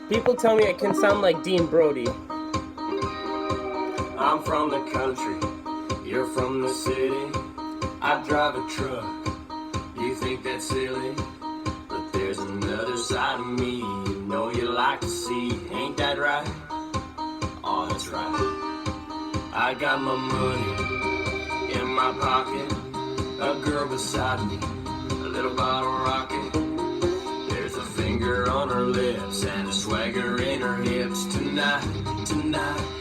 People tell me I can sound like Dean Brody. I'm from the country, you're from the city. I drive a truck, you think that's silly? But there's another side of me you know you like to see. Ain't that right? Oh, that's right. I got my money in my pocket, a girl beside me, a little bottle rocket. There's a finger on her lips and a swagger in her hips. Tonight, tonight